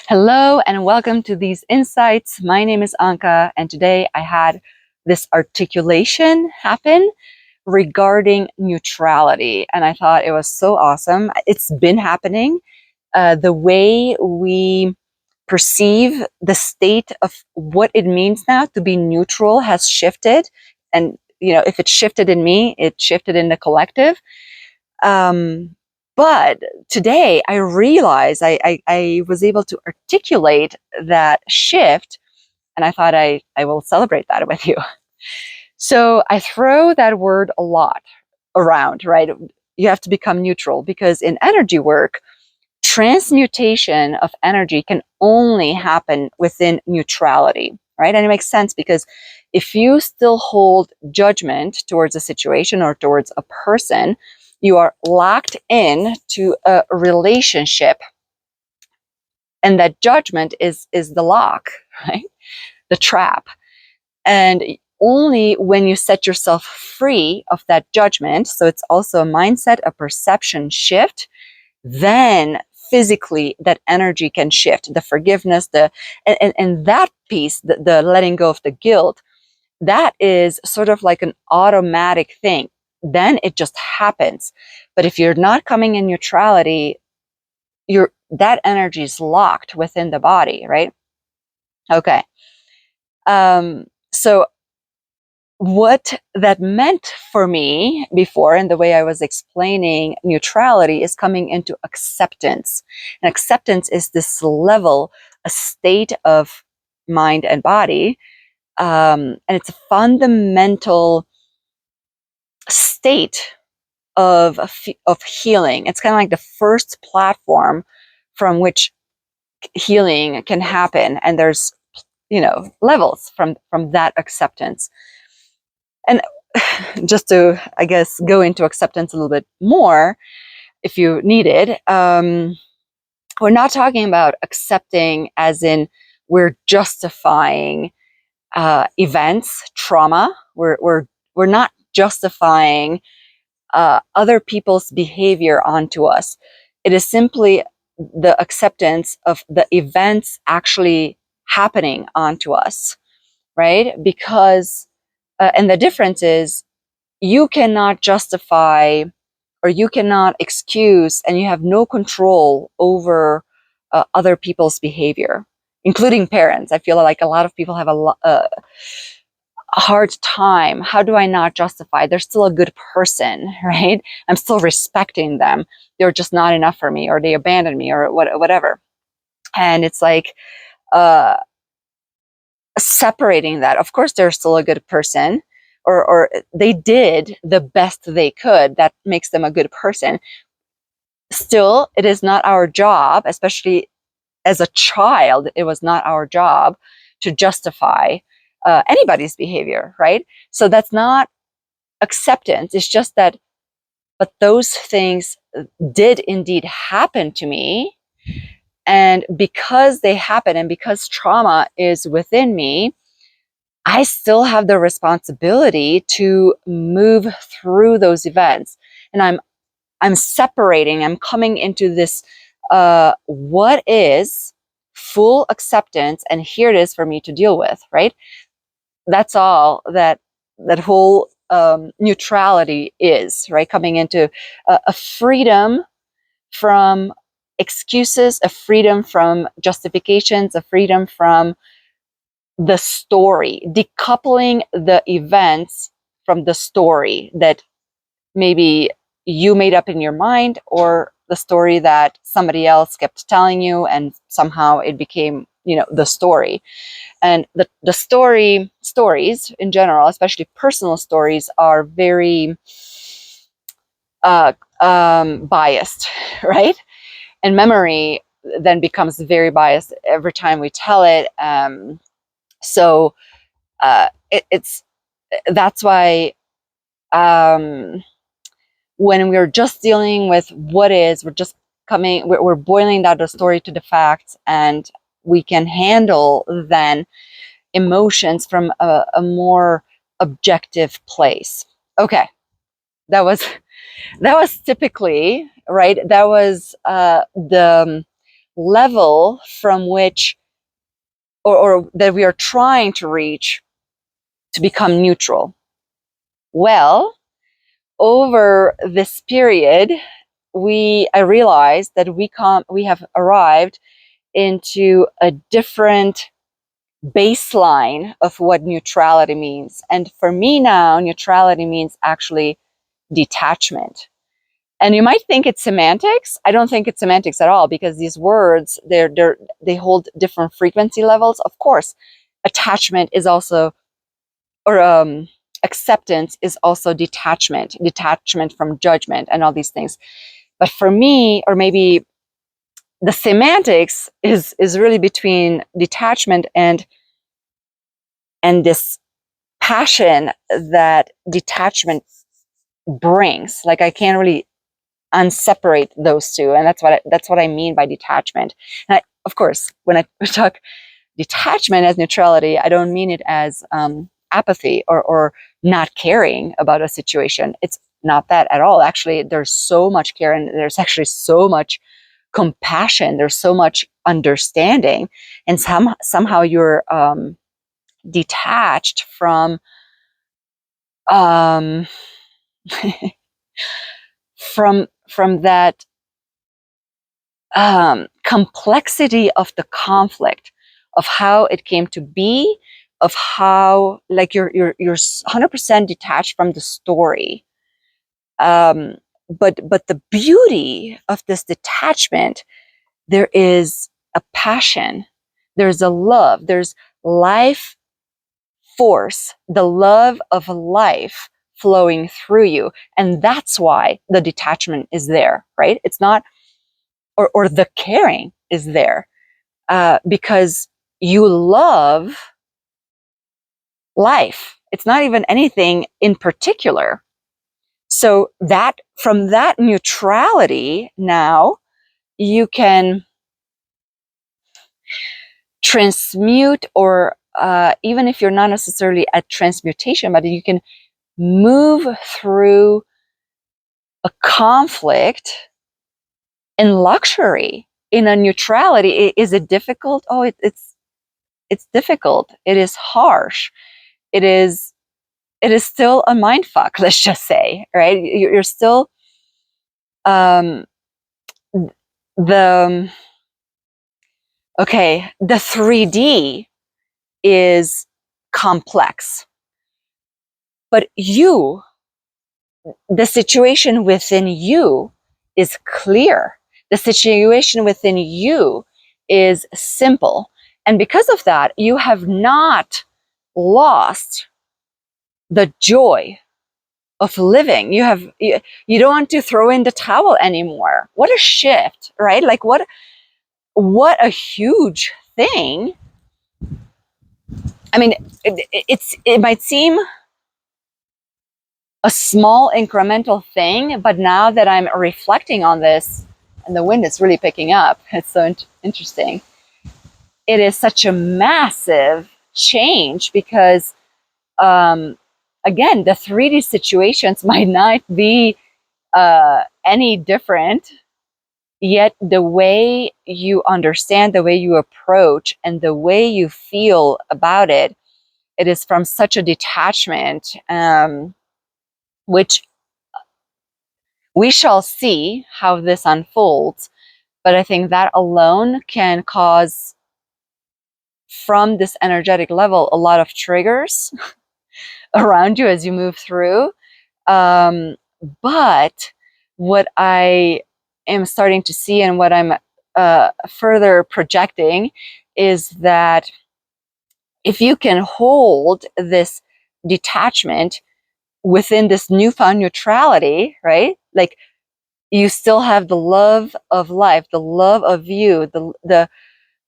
Hello and welcome to these insights. My name is Anka, and today I had this articulation happen regarding neutrality, and I thought it was so awesome. It's been happening. The way we perceive the state of what it means now to be neutral has shifted, and if it shifted in me, it shifted in the collective. But today I realized I was able to articulate that shift, and I thought I will celebrate that with you. So I throw that word a lot around, right? You have to become neutral because in energy work, transmutation of energy can only happen within neutrality, right? And it makes sense because if you still hold judgment towards a situation or towards a person, you are locked in to a relationship, and that judgment is the lock, right? The trap. And only when you set yourself free of that judgment, so it's also a mindset, a perception shift, then physically that energy can shift. The forgiveness, and that piece, the letting go of the guilt, that is sort of like an automatic thing. Then it just happens. But if you're not coming in neutrality, that energy is locked within the body, right? Okay. So what that meant for me before, and the way I was explaining neutrality, is coming into acceptance. And acceptance is this level, a state of mind and body. And it's a fundamental state of healing. It's kind of like the first platform from which healing can happen. And there's, levels from that acceptance. And just to, I guess, go into acceptance a little bit more, if you need it, we're not talking about accepting as in we're justifying events, trauma. We're not justifying other people's behavior onto us. It is simply the acceptance of the events actually happening onto us, right? Because, and the difference is, you cannot justify or you cannot excuse, and you have no control over other people's behavior, including parents. I feel like a lot of people have a hard time. How do I not justify? They're still a good person, right? I'm still respecting them. They're just not enough for me, or they abandoned me, or whatever. And it's like separating that. Of course, they're still a good person, or they did the best they could. That makes them a good person. Still, it is not our job, especially as a child, it was not our job to justify anybody's behavior, right? So that's not acceptance. It's just that, but those things did indeed happen to me. And because they happen, and because trauma is within me, I still have the responsibility to move through those events. And I'm separating, I'm coming into this what is full acceptance, and here it is for me to deal with, right? That's all that whole neutrality is, right? Coming into a freedom from excuses, a freedom from justifications, a freedom from the story, decoupling the events from the story that maybe you made up in your mind, or the story that somebody else kept telling you, and somehow it became, the story. And the stories in general, especially personal stories, are very biased, right? And memory then becomes very biased every time we tell it. So it's that's why when we're just dealing with what is, we're boiling down the story to the facts, and we can handle then emotions from a more objective place. Okay, that was typically right. That was the level from which, or that we are trying to reach to become neutral? Well, over this period, I realized that we have arrived into a different baseline of what neutrality means. And for me now, neutrality means actually detachment. And you might think it's semantics. I don't think it's semantics at all, because these words, they hold different frequency levels. Of course, attachment is also, or acceptance is also detachment from judgment and all these things. But for me, or maybe the semantics is really between detachment and this passion that detachment brings. Like, I can't really unseparate those two, and that's what I mean by detachment. And of course, when I talk detachment as neutrality, I don't mean it as apathy or not caring about a situation. It's not that at all. Actually, there's so much care, and there's actually so much compassion. There's so much understanding, and somehow you're detached from um, from that complexity of the conflict, of how it came to be, of how, like, you're 100% detached from the story. But the beauty of this detachment, there is a passion, there's a love, there's life force, the love of life flowing through you. And that's why the detachment is there, right? It's not, or the caring is there, because you love life. It's not even anything in particular. So that, from that neutrality, now you can transmute, or even if you're not necessarily at transmutation, but you can move through a conflict in luxury, in a neutrality. Is it difficult? Oh, it's difficult. It is harsh. It is still a mind fuck. Let's just say, right? You're still um, the okay. The 3D is complex, but the situation within you is clear. The situation within you is simple. And because of that, you have not lost the joy of living. You don't want to throw in the towel anymore. What a shift, right? Like, what a huge thing. I mean, it might seem a small incremental thing, but now that I'm reflecting on this, and the wind is really picking up, it's so interesting. It is such a massive change, because again, the 3D situations might not be any different, yet the way you understand, the way you approach, and the way you feel about it, it is from such a detachment, which we shall see how this unfolds. But I think that alone can cause, from this energetic level, a lot of triggers around you as you move through. But what I am starting to see, and what I'm further projecting, is that if you can hold this detachment within this newfound neutrality, right? Like, you still have the love of life, the love of you,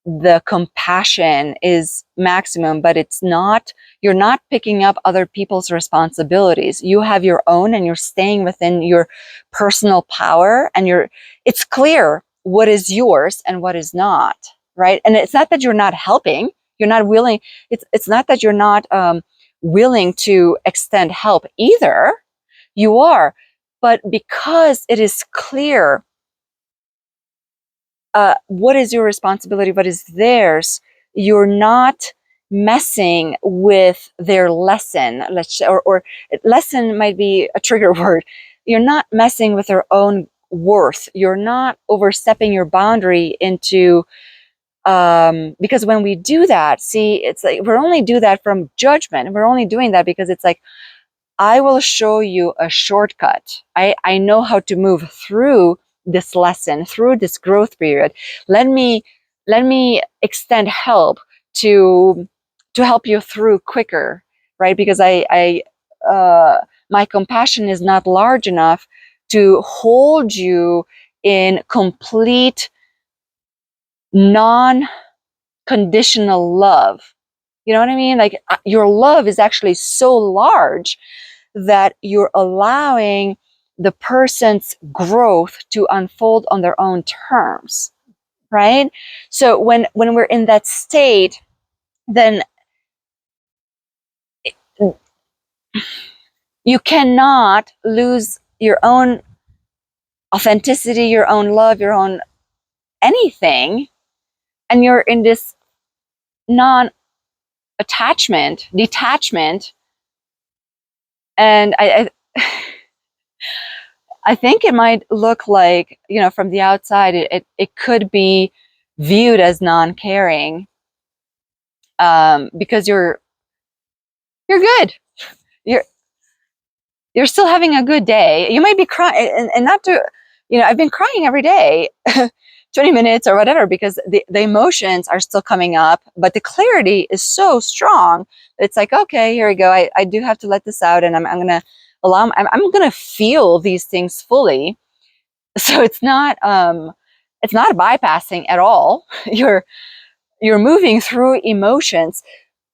the compassion is maximum, but you're not picking up other people's responsibilities. You have your own, and you're staying within your personal power, and it's clear what is yours and what is not, right? And it's not that you're not helping, you're not willing. It's not that you're not willing to extend help either. You are, but because it is clear what is your responsibility, what is theirs. You're not messing with their lesson, or lesson might be a trigger word. You're not messing with their own worth. You're not overstepping your boundary into, because when we do that, see, it's like we're only do that from judgment. We're only doing that because it's like, I will show you a shortcut. I know how to move through this lesson, through this growth period. Let me extend help to help you through quicker, right? Because my compassion is not large enough to hold you in complete non-conditional love. You know what I mean? Like, your love is actually so large that you're allowing the person's growth to unfold on their own terms, right? So when we're in that state, then you cannot lose your own authenticity, your own love, your own anything, and you're in this non-attachment, detachment. And I think it might look like, from the outside, it could be viewed as non-caring, because you're good. You're you're still having a good day. You might be crying, and not to, I've been crying every day, 20 minutes or whatever, because the emotions are still coming up, but the clarity is so strong. It's like, okay, here we go. I do have to let this out, and I'm gonna I'm gonna feel these things fully. So it's not bypassing at all. You're moving through emotions,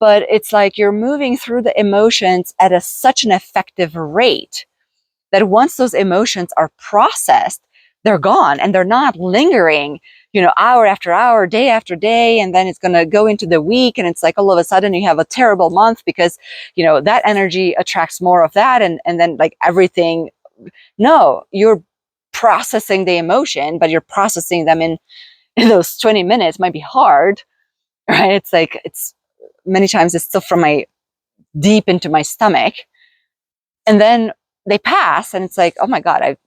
but it's like you're moving through the emotions at such an effective rate that once those emotions are processed, they're gone, and they're not lingering, hour after hour, day after day, and then it's going to go into the week, and it's like all of a sudden you have a terrible month because, that energy attracts more of that, and then like everything. No, you're processing the emotion, but you're processing them in those 20 minutes. Might be hard, right? It's like, it's many times it's still from my deep into my stomach, and then they pass, and it's like, oh my God, I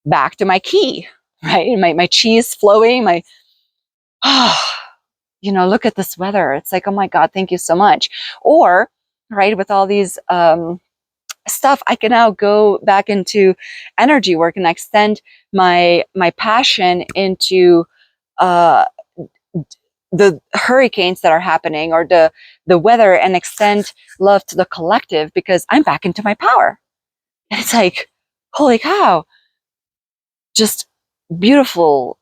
back to my key, right? My chi is flowing, look at this weather. It's like, oh my God, thank you so much. Or, right, with all these stuff, I can now go back into energy work and extend my passion into uh, the hurricanes that are happening, or the weather, and extend love to the collective, because I'm back into my power. And it's like, holy cow, just beautiful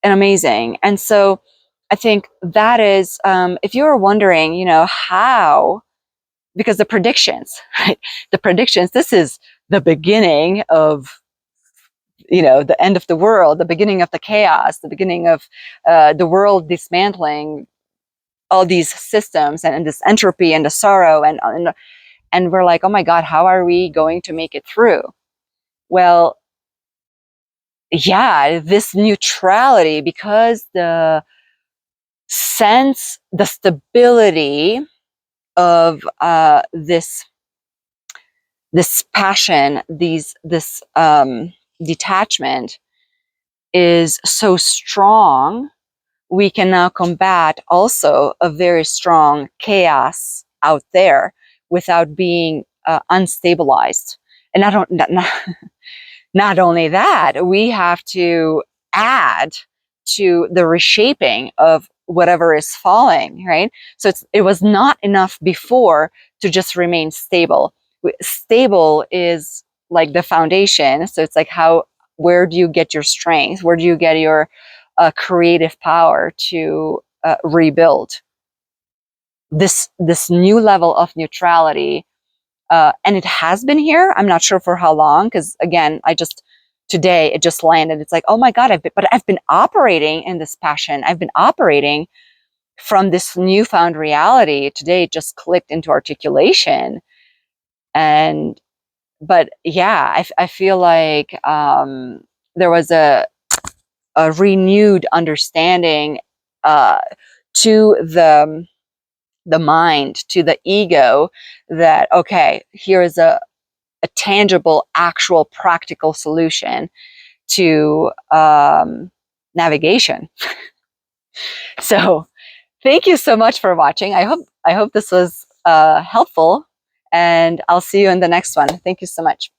and amazing. And so I think that is, if you were wondering, how, because the predictions, right? The predictions, this is the beginning of, the end of the world, the beginning of the chaos, the beginning of the world dismantling all these systems, and this entropy and the sorrow, and we're like, oh my God, how are we going to make it through? Well, yeah, this neutrality, because the stability of this passion, this detachment is so strong, we can now combat also a very strong chaos out there without being unstabilized. And not only that, we have to add to the reshaping of whatever is falling, right? So it was not enough before to just remain stable. Stable is like the foundation. So it's like, where do you get your strength? Where do you get your creative power to rebuild this new level of neutrality? And it has been here. I'm not sure for how long, because again, today it just landed. It's like, oh my God, I've been operating in this passion. I've been operating from this newfound reality. Today it just clicked into articulation. But yeah, I feel like there was a renewed understanding to the mind, to the ego, that, okay, here is a tangible, actual, practical solution to navigation. So thank you so much for watching. I hope this was helpful, and I'll see you in the next one. Thank you so much.